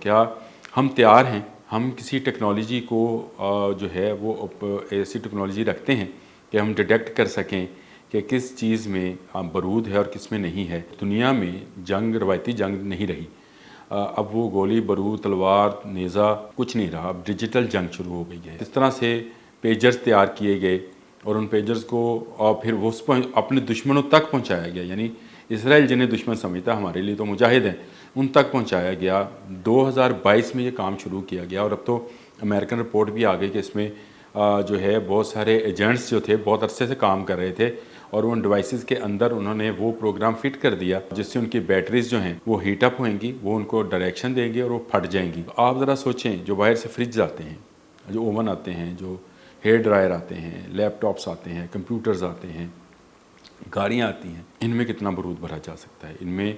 کیا ہم تیار ہیں، ہم کسی ٹیکنالوجی کو جو ہے وہ ایسی ٹیکنالوجی رکھتے ہیں کہ ہم ڈیٹیکٹ کر سکیں کہ کس چیز میں برود ہے اور کس میں نہیں ہے۔ دنیا میں جنگ، روایتی جنگ نہیں رہی، اب وہ گولی بارود تلوار نیزہ کچھ نہیں رہا، اب ڈیجیٹل جنگ شروع ہو گئی ہے۔ اس طرح سے پیجرز تیار کیے گئے اور ان پیجرز کو پھر وہ اپنے دشمنوں تک پہنچایا گیا، یعنی اسرائیل جنہیں دشمن سمجھتا، ہمارے لیے تو مجاہد ہیں، ان تک پہنچایا گیا۔ 2022 میں یہ کام شروع کیا گیا اور اب تو امریکن رپورٹ بھی آ گئی کہ اس میں جو ہے بہت سارے ایجنٹس جو تھے بہت عرصے سے کام کر رہے تھے اور ان ڈیوائسز کے اندر انہوں نے وہ پروگرام فٹ کر دیا جس سے ان کی بیٹریز جو ہیں وہ ہیٹ اپ ہوئیں گی، وہ ان کو ڈائریکشن دیں گے اور وہ پھٹ جائیں گی۔ آپ ذرا سوچیں، جو باہر سے فریج آتے ہیں، جو اوون آتے ہیں، جو ہیئر ڈرائر آتے ہیں، لیپ ٹاپس آتے ہیں، کمپیوٹرز آتے ہیں، گاڑیاں آتی ہیں، ان میں کتنا برود بھرا جا سکتا ہے، ان میں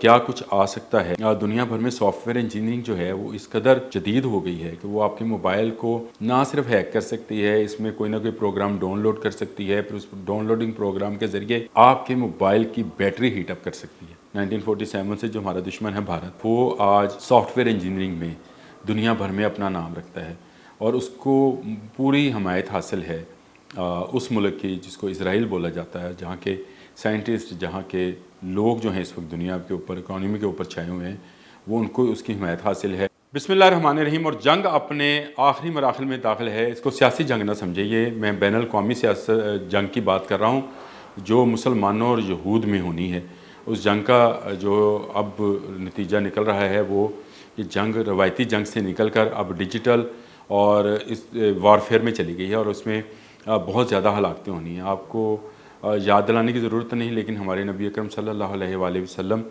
کیا کچھ آ سکتا ہے۔ دنیا بھر میں سافٹ ویئر انجینئرنگ جو ہے وہ اس قدر جدید ہو گئی ہے کہ وہ آپ کے موبائل کو نہ صرف ہیک کر سکتی ہے، اس میں کوئی نہ کوئی پروگرام ڈاؤن لوڈ کر سکتی ہے، پھر اس ڈاؤن لوڈنگ پروگرام کے ذریعے آپ کے موبائل کی بیٹری ہیٹ اپ کر سکتی ہے۔ 1947 سے جو ہمارا دشمن ہے بھارت، وہ آج سافٹ ویئر انجینئرنگ میں دنیا بھر میں اپنا نام رکھتا ہے اور اس کو پوری حمایت حاصل ہے اس ملک کی جس کو اسرائیل بولا جاتا ہے، جہاں کے سائنٹسٹ، جہاں کے لوگ جو ہیں اس وقت دنیا کے اوپر اکانومی کے اوپر چھائے ہوئے ہیں، وہ ان کو اس کی حمایت حاصل ہے۔ بسم اللہ الرحمن الرحیم۔ اور جنگ اپنے آخری مراحل میں داخل ہے، اس کو سیاسی جنگ نہ سمجھے، یہ میں بین الاقوامی جنگ کی بات کر رہا ہوں جو مسلمانوں اور یہود میں ہونی ہے۔ اس جنگ کا جو اب نتیجہ نکل رہا ہے وہ یہ جنگ روایتی جنگ سے نکل کر اب ڈیجیٹل اور اس وارفیئر میں چلی گئی ہے اور اس میں بہت زیادہ ہلاکتیں ہونی ہیں۔ آپ کو یاد دلانے کی ضرورت نہیں، لیکن ہمارے نبی اکرم صلی اللہ علیہ وآلہ وسلم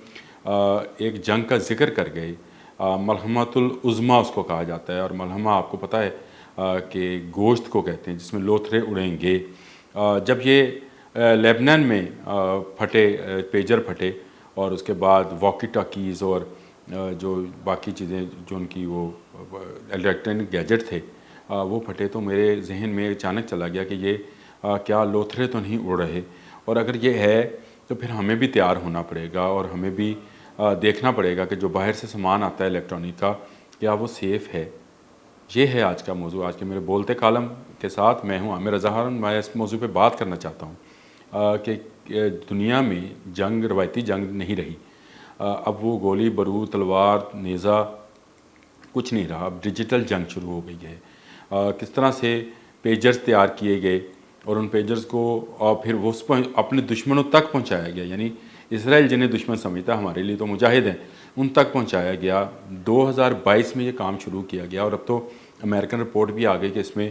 ایک جنگ کا ذکر کر گئے، ملحمۃ العظمیٰ اس کو کہا جاتا ہے، اور ملحمہ آپ کو پتہ ہے کہ گوشت کو کہتے ہیں جس میں لوتھڑے اڑیں گے۔ جب یہ لیبنان میں پھٹے، پیجر پھٹے اور اس کے بعد واکی ٹاکیز اور جو باقی چیزیں جو ان کی وہ الیکٹرانک گیجٹ تھے وہ پھٹے، تو میرے ذہن میں اچانک چلا گیا کہ یہ کیا لوتھڑے تو نہیں اڑ رہے، اور اگر یہ ہے تو پھر ہمیں بھی تیار ہونا پڑے گا اور ہمیں بھی دیکھنا پڑے گا کہ جو باہر سے سامان آتا ہے الیکٹرانک کا کیا وہ سیف ہے۔ یہ ہے آج کا موضوع۔ آج کے میرے بولتے کالم کے ساتھ میں ہوں عامر رضا ہارون۔ میں اس موضوع پہ بات کرنا چاہتا ہوں کہ دنیا میں جنگ، روایتی جنگ نہیں رہی، اب وہ گولی بارود تلوار نیزہ کچھ نہیں رہا، اب ڈیجیٹل جنگ شروع ہو گئی ہے۔ کس طرح سے پیجرز تیار کیے گئے اور ان پیجرز کو پھر وہ اپنے دشمنوں تک پہنچایا گیا، یعنی اسرائیل جنہیں دشمن سمجھتا، ہمارے لیے تو مجاہد ہیں، ان تک پہنچایا گیا۔ 2022 میں یہ کام شروع کیا گیا اور اب تو امریکن رپورٹ بھی آ گئی کہ اس میں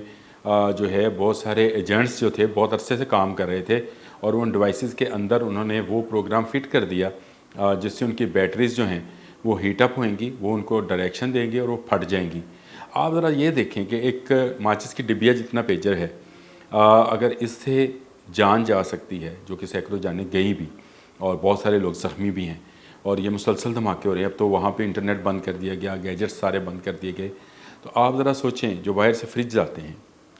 جو ہے بہت سارے ایجنٹس جو تھے بہت عرصے سے کام کر رہے تھے اور ان ڈیوائسز کے اندر انہوں نے وہ پروگرام فٹ کر دیا جس سے ان کی بیٹریز جو ہیں وہ ہیٹ اپ ہوئیں گی، وہ ان کو ڈائریکشن دیں گے اور وہ پھٹ جائیں گی۔ آپ ذرا یہ دیکھیں کہ ایک ماچس کی ڈبیا جتنا پیجر ہے، اگر اس سے جان جا سکتی ہے، جو کہ سینکڑوں جانیں گئی بھی اور بہت سارے لوگ زخمی بھی ہیں، اور یہ مسلسل دھماکے ہو رہے ہیں، اب تو وہاں پہ انٹرنیٹ بند کر دیا گیا، گیجٹس سارے بند کر دیے گئے، تو آپ ذرا سوچیں، جو باہر سے فریج آتے ہیں،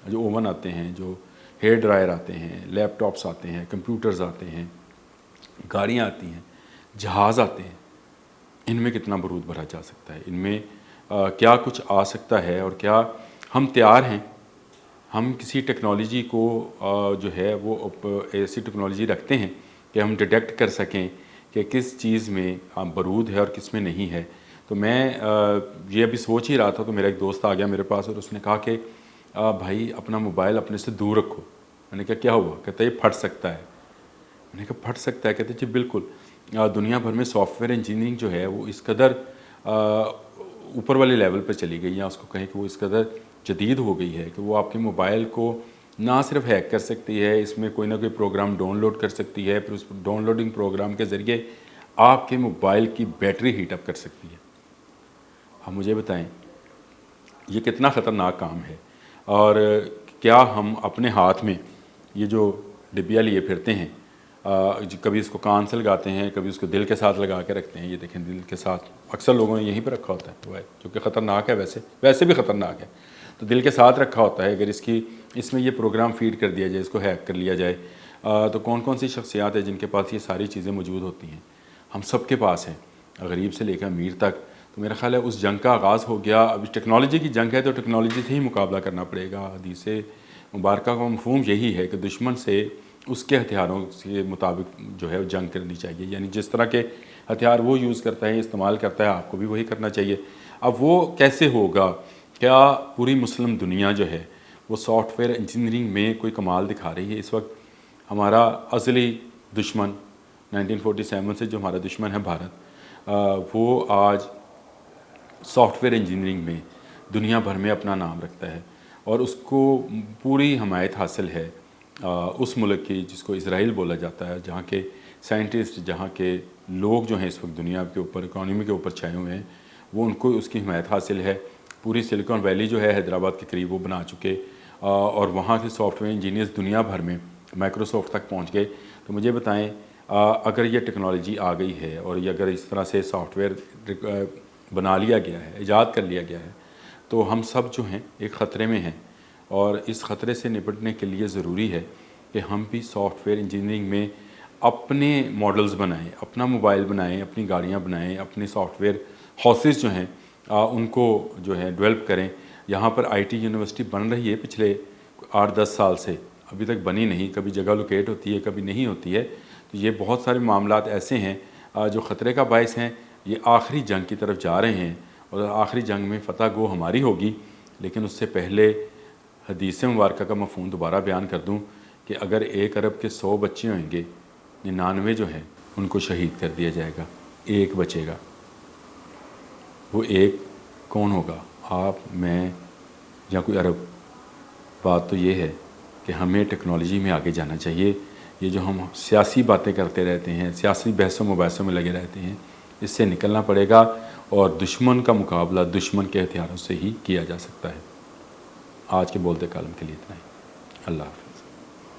جو اوون آتے ہیں، جو ہیئر ڈرائر آتے ہیں، لیپ ٹاپس آتے ہیں، کمپیوٹرز آتے ہیں، گاڑیاں آتی ہیں، جہاز آتے ہیں، ان میں کتنا برود بھرا جا سکتا ہے، ان میں کیا کچھ آ سکتا ہے اور کیا ہم تیار ہیں، ہم کسی ٹیکنالوجی کو جو ہے وہ ایسی ٹیکنالوجی رکھتے ہیں کہ ہم ڈیٹیکٹ کر سکیں کہ کس چیز میں برود ہے اور کس میں نہیں ہے۔ تو میں یہ ابھی سوچ ہی رہا تھا تو میرا ایک دوست آ گیا میرے پاس اور اس نے کہا کہ بھائی اپنا موبائل اپنے سے دور رکھو۔ میں نے کہا کیا ہوا؟ کہتا ہے یہ پھٹ سکتا ہے۔ میں نے کہا پھٹ سکتا ہے؟ کہتے جی بالکل، دنیا بھر میں سافٹ ویئر انجینئرنگ جو ہے وہ اس قدر اوپر والے لیول پہ چلی گئی، یا اس کو کہیں کہ وہ اس قدر جدید ہو گئی ہے کہ وہ آپ کے موبائل کو نہ صرف ہیک کر سکتی ہے، اس میں کوئی نہ کوئی پروگرام ڈاؤن لوڈ کر سکتی ہے، پھر اس ڈاؤن لوڈنگ پروگرام کے ذریعے آپ کے موبائل کی بیٹری ہیٹ اپ کر سکتی ہے۔ اب مجھے بتائیں یہ کتنا خطرناک کام ہے، اور کیا ہم اپنے ہاتھ میں یہ جو ڈبیا لیے پھرتے ہیں، کبھی اس کو کان سے لگاتے ہیں، کبھی اس کو دل کے ساتھ لگا کے رکھتے ہیں، یہ دیکھیں دل کے ساتھ اکثر لوگوں نے یہیں پہ رکھا ہوتا ہے جو کہ خطرناک ہے، ویسے بھی خطرناک ہے، تو دل کے ساتھ رکھا ہوتا ہے۔ اگر اس میں یہ پروگرام فیڈ کر دیا جائے، اس کو ہیک کر لیا جائے، تو کون کون سی شخصیات ہیں جن کے پاس یہ ساری چیزیں موجود ہوتی ہیں؟ ہم سب کے پاس ہیں، غریب سے لے کر امیر تک۔ تو میرا خیال ہے اس جنگ کا آغاز ہو گیا. اب ٹیکنالوجی کی جنگ ہے تو ٹیکنالوجی سے ہی مقابلہ کرنا پڑے گا. حدیث مبارکہ کا مفہوم یہی ہے کہ دشمن سے اس کے ہتھیاروں کے مطابق جو ہے جنگ کرنی چاہیے. یعنی جس طرح کے ہتھیار وہ یوز کرتا ہے استعمال کرتا ہے آپ کو بھی وہی کرنا چاہیے. اب وہ کیسے ہوگا؟ کیا پوری مسلم دنیا جو ہے وہ سافٹ ویئر انجینئرنگ میں کوئی کمال دکھا رہی ہے؟ اس وقت ہمارا ازلی دشمن 1947 سے جو ہمارا دشمن ہے بھارت، وہ آج سافٹ ویئر انجینئرنگ میں دنیا بھر میں اپنا نام رکھتا ہے اور اس کو پوری حمایت حاصل ہے اس ملک کی جس کو اسرائیل بولا جاتا ہے، جہاں کے سائنٹسٹ، جہاں کے لوگ جو ہیں اس وقت دنیا کے اوپر اکانومی کے اوپر چھائے ہوئے ہیں، وہ ان کو اس کی حمایت حاصل ہے. پوری سلیکن ویلی جو ہے حیدرآباد کے قریب وہ بنا چکے اور وہاں کے سافٹ ویئر انجینئرز دنیا بھر میں مائکروسافٹ تک پہنچ گئے. تو مجھے بتائیں اگر یہ ٹیکنالوجی آ گئی ہے اور یہ اگر اس طرح سے سافٹ ویئر بنا لیا گیا ہے، ایجاد کر لیا گیا ہے، تو ہم سب جو ہیں ایک خطرے میں ہیں اور اس خطرے سے نپٹنے کے لیے ضروری ہے کہ ہم بھی سافٹ ویئر انجینئرنگ میں اپنے ماڈلز بنائیں، اپنا موبائل بنائیں، اپنی گاڑیاں بنائیں، اپنے سافٹ ویئر ہاؤسز جو ہیں ان کو جو ہے ڈیولپ کریں. یہاں پر آئی ٹی یونیورسٹی بن رہی ہے پچھلے 8-10 سال سے، ابھی تک بنی نہیں. کبھی جگہ لوکیٹ ہوتی ہے، کبھی نہیں ہوتی ہے. تو یہ بہت سارے معاملات ایسے ہیں جو خطرے کا باعث ہیں. یہ آخری جنگ کی طرف جا رہے ہیں اور آخری جنگ میں فتح گو ہماری ہوگی. لیکن اس سے پہلے حدیث مبارکہ کا مفہوم دوبارہ بیان کر دوں کہ اگر 1 ارب کے 100 بچے ہوئیں گے، 99 جو ہیں ان کو شہید کر دیا جائے گا، ایک بچے گا. وہ ایک کون ہوگا؟ آپ، میں یا کوئی عرب؟ بات تو یہ ہے کہ ہمیں ٹیکنالوجی میں آگے جانا چاہیے. یہ جو ہم سیاسی باتیں کرتے رہتے ہیں، سیاسی بحث و مباحثوں میں لگے رہتے ہیں، اس سے نکلنا پڑے گا اور دشمن کا مقابلہ دشمن کے ہتھیاروں سے ہی کیا جا سکتا ہے. آج کے بولتے کالم کے لیے اتنا ہی. اللہ حافظ.